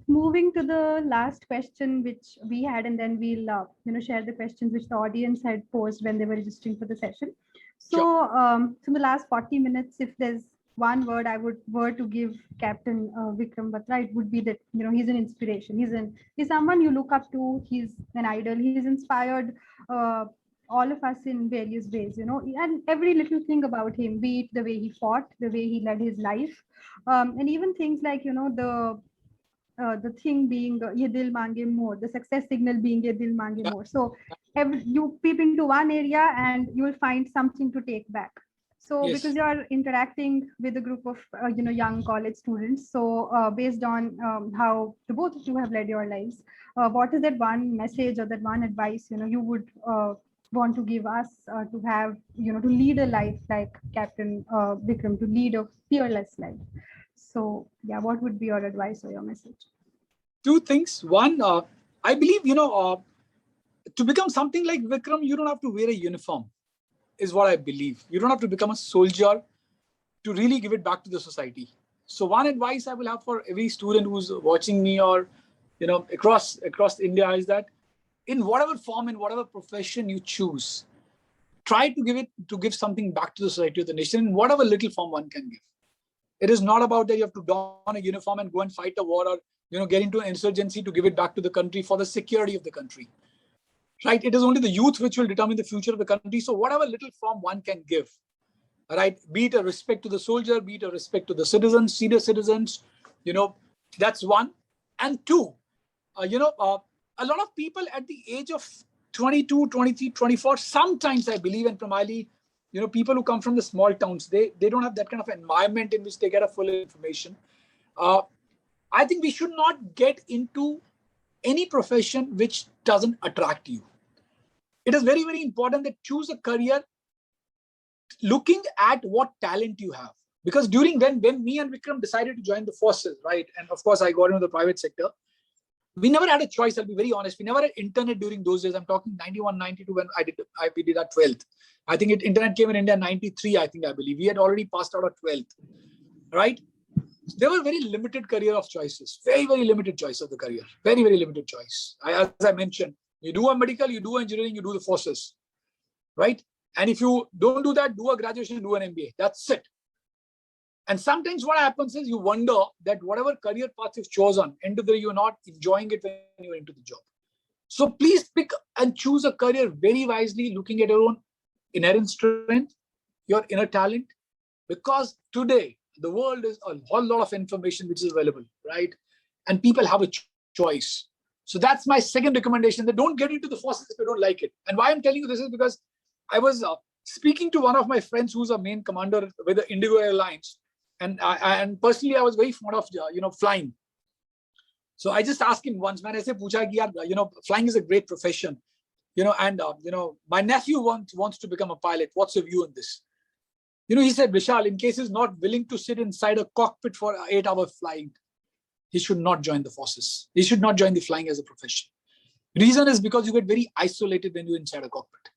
Moving to the last question which we had, and then we'll share the questions which the audience had posed when they were registering for the session. So, Sure. from the last 40 minutes, if there's one word I were to give Captain Vikram Batra, it would be that he's an inspiration. He's someone you look up to. He's an idol. He's inspired all of us in various ways. And every little thing about him, be it the way he fought, the way he led his life, and even things like the thing being ye dil mange more, the success signal being ye dil mange Yeah. more. So you peep into one area and you will find something to take back. So because Yes. you are interacting with a group of young college students, so based on how the both of you have led your lives, what is that one message or that one advice you would want to give us to have to lead a life like Captain Vikram, to lead a fearless life? So yeah, what would be your advice or your message? Two things. One, I believe, to become something like Vikram, you don't have to wear a uniform, is what I believe. You don't have to become a soldier to really give it back to the society. So one advice I will have for every student who's watching me or, across India is that in whatever form, in whatever profession you choose, try to give something back to the society, or the nation, in whatever little form one can give. It is not about that you have to don a uniform and go and fight a war, or get into an insurgency to give it back to the country for the security of the country. Right? It is only the youth which will determine the future of the country. So whatever little form one can give, right? Be it a respect to the soldier, be it a respect to the citizens, senior citizens, that's one. And two, a lot of people at the age of 22, 23, 24, sometimes I believe, and primarily, people who come from the small towns, they don't have that kind of environment in which they get a full information. I think we should not get into any profession which doesn't attract you. It is very, very important that choose a career looking at what talent you have. Because when me and Vikram decided to join the forces, right, and of course I got into the private sector, we never had a choice. I'll be very honest. We never had internet during those days. I'm talking 91, 92 when we did our 12th. I think internet came in India in 93, I believe. We had already passed out of 12th, right? There were very limited career of choices. Very, very limited choice of the career. Very, very limited choice. As I mentioned, you do a medical, you do engineering, you do the forces, right? And if you don't do that, do a graduation, do an MBA. That's it. And sometimes what happens is you wonder that whatever career path you've chosen, end of the day, you're not enjoying it when you're into the job. So please pick and choose a career very wisely, looking at your own inherent strength, your inner talent, because today the world is a whole lot of information which is available, right? And people have a choice. So that's my second recommendation, that don't get into the forces if you don't like it. And why I'm telling you this is because I was speaking to one of my friends who's a main commander with the Indigo Airlines. And personally, I was very fond of, flying. So I just asked him once, man, I said, Pucha, flying is a great profession, and, my nephew wants to become a pilot. What's your view on this? He said, Vishal, in case he's not willing to sit inside a cockpit for 8 hours flying, he should not join the forces. He should not join the flying as a profession. Reason is because you get very isolated when you're inside a cockpit.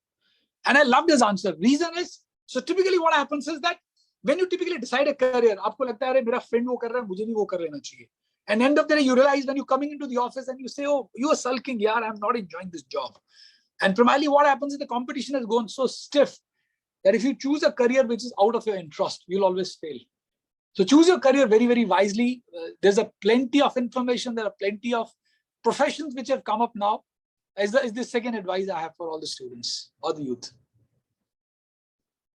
And I loved his answer. Reason is, so typically what happens is that when you typically decide a career, aapko lagta hai, mera friend wo kar raha hai, mujhe bhi wo kar lena chahiye. And end of the day, you realize when you're coming into the office and you say, oh, you are sulking, yaar, I'm not enjoying this job. And primarily what happens is the competition has gone so stiff that if you choose a career which is out of your interest, you'll always fail. So choose your career very, very wisely. There's a plenty of information. There are plenty of professions which have come up now. Is the second advice I have for all the students or the youth.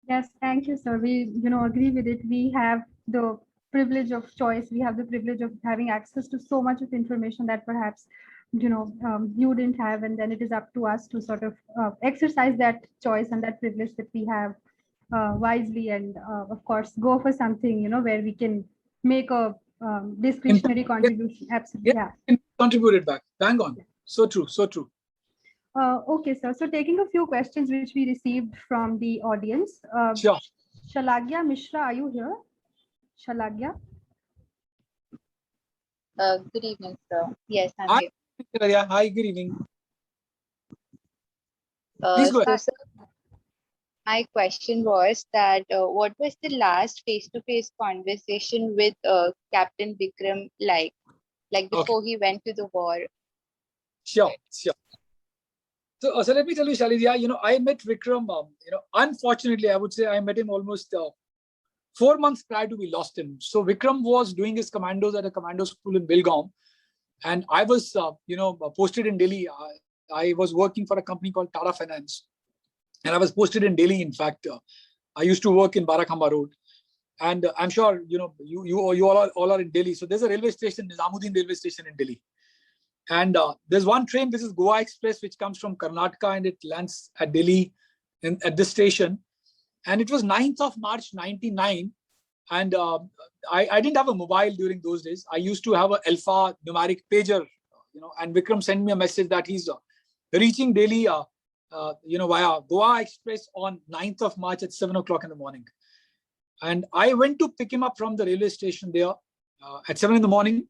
Yes, thank you, sir. We, agree with it. We have the privilege of choice. We have the privilege of having access to so much of information that perhaps, you didn't have. And then it is up to us to sort of exercise that choice and that privilege that we have wisely. And of course, go for something, where we can make a discretionary contribution. Absolutely. Yeah. Contribute it back. Bang on. So true. So true. Okay, sir. So taking a few questions which we received from the audience. Sure. Shalagya Mishra, are you here? Shalagya? Good evening, sir. Yes, I'm here. Hi, good evening. Please go ahead. So, sir, my question was that what was the last face-to-face conversation with Captain Vikram like? like Okay. before he went to the war? Sure. So let me tell you, Shalidya, I met Vikram, unfortunately, I would say I met him almost 4 months prior to we lost him. So Vikram was doing his commandos at a commando school in Belgaum. And I was, posted in Delhi. I was working for a company called Tata Finance. And I was posted in Delhi. In fact, I used to work in Barakhamba Road. And I'm sure, you all are in Delhi. So there's a railway station, Nizamuddin railway station in Delhi. And there's one train, this is Goa Express, which comes from Karnataka and it lands at Delhi at this station. And it was 9th of March, 99. And I didn't have a mobile during those days. I used to have an Alpha numeric pager, and Vikram sent me a message that he's reaching Delhi, via Goa Express on 9th of March at 7 o'clock in the morning. And I went to pick him up from the railway station there at 7 in the morning.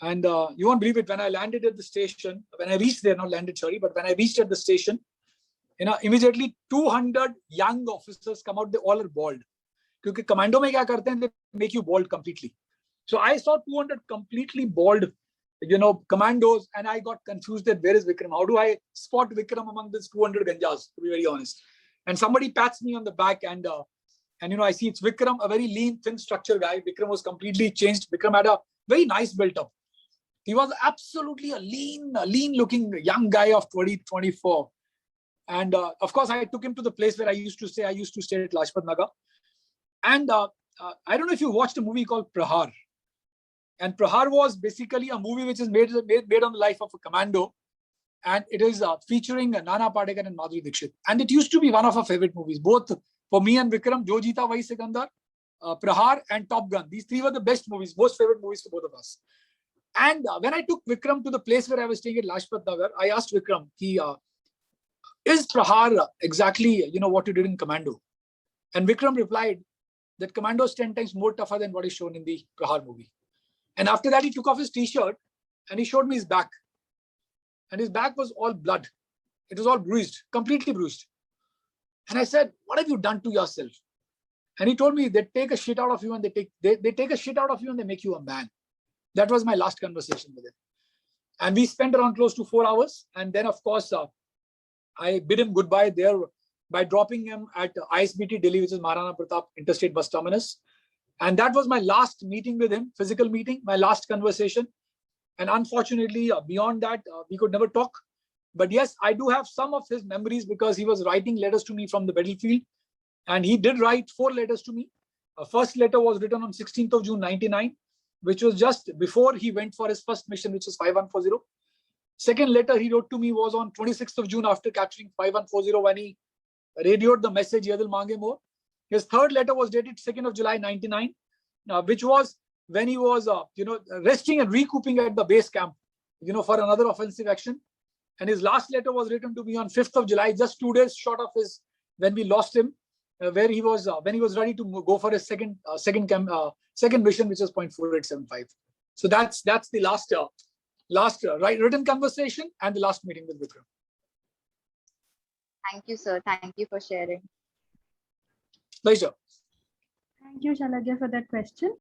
And you won't believe it, when I landed at the station, when I reached there, not landed, sorry, but when I reached at the station, immediately 200 young officers come out, they all are bald. Because commando mein kya karte hain, they make you bald completely. So I saw 200 completely bald, commandos, and I got confused that where is Vikram? How do I spot Vikram among these 200 ganjas, to be very honest? And somebody pats me on the back and I see it's Vikram, a very lean, thin structure guy. Vikram was completely changed. Vikram had a very nice built up. He was absolutely a lean looking young guy of 20, 24. And of course, I took him to the place where I used to stay. I used to stay at Lajpat Nagar. And I don't know if you watched a movie called Prahar. And Prahar was basically a movie which is made on the life of a commando. And it is featuring Nana Patekar and Madhuri Dixit. And it used to be one of our favorite movies, both for me and Vikram, Jo Jeeta Wahi Sikandar, Prahar and Top Gun. These three were the best movies, most favorite movies for both of us. And when I took Vikram to the place where I was staying at Lajpat Nagar, I asked Vikram, is Prahar exactly, what you did in Commando? And Vikram replied that Commando is 10 times more tougher than what is shown in the Prahar movie. And after that, he took off his t-shirt and he showed me his back. And his back was all blood. It was all bruised, completely bruised. And I said, what have you done to yourself? And he told me, they take a shit out of you and they take a shit out of you and they make you a man. That was my last conversation with him. And we spent around close to 4 hours. And then, of course, I bid him goodbye there by dropping him at ISBT Delhi, which is Maharana Pratap Interstate Bus Terminus. And that was my last meeting with him, physical meeting, my last conversation. And unfortunately, beyond that, we could never talk. But yes, I do have some of his memories because he was writing letters to me from the battlefield. And he did write 4 letters to me. First letter was written on 16th of June, 99. Which was just before he went for his first mission, which was 5140. Second letter he wrote to me was on 26th of June after capturing 5140 when he radioed the message, Yadil Mange More. His third letter was dated 2nd of July, 99, which was when he was, resting and recouping at the base camp, for another offensive action. And his last letter was written to me on 5th of July, just 2 days short of when we lost him, where he was, when he was ready to go for his second mission, which was 0.4875. So that's the last written conversation and the last meeting with Vikram. Thank you, sir. Thank you for sharing. Pleasure. Thank you, Shalagya, for that question.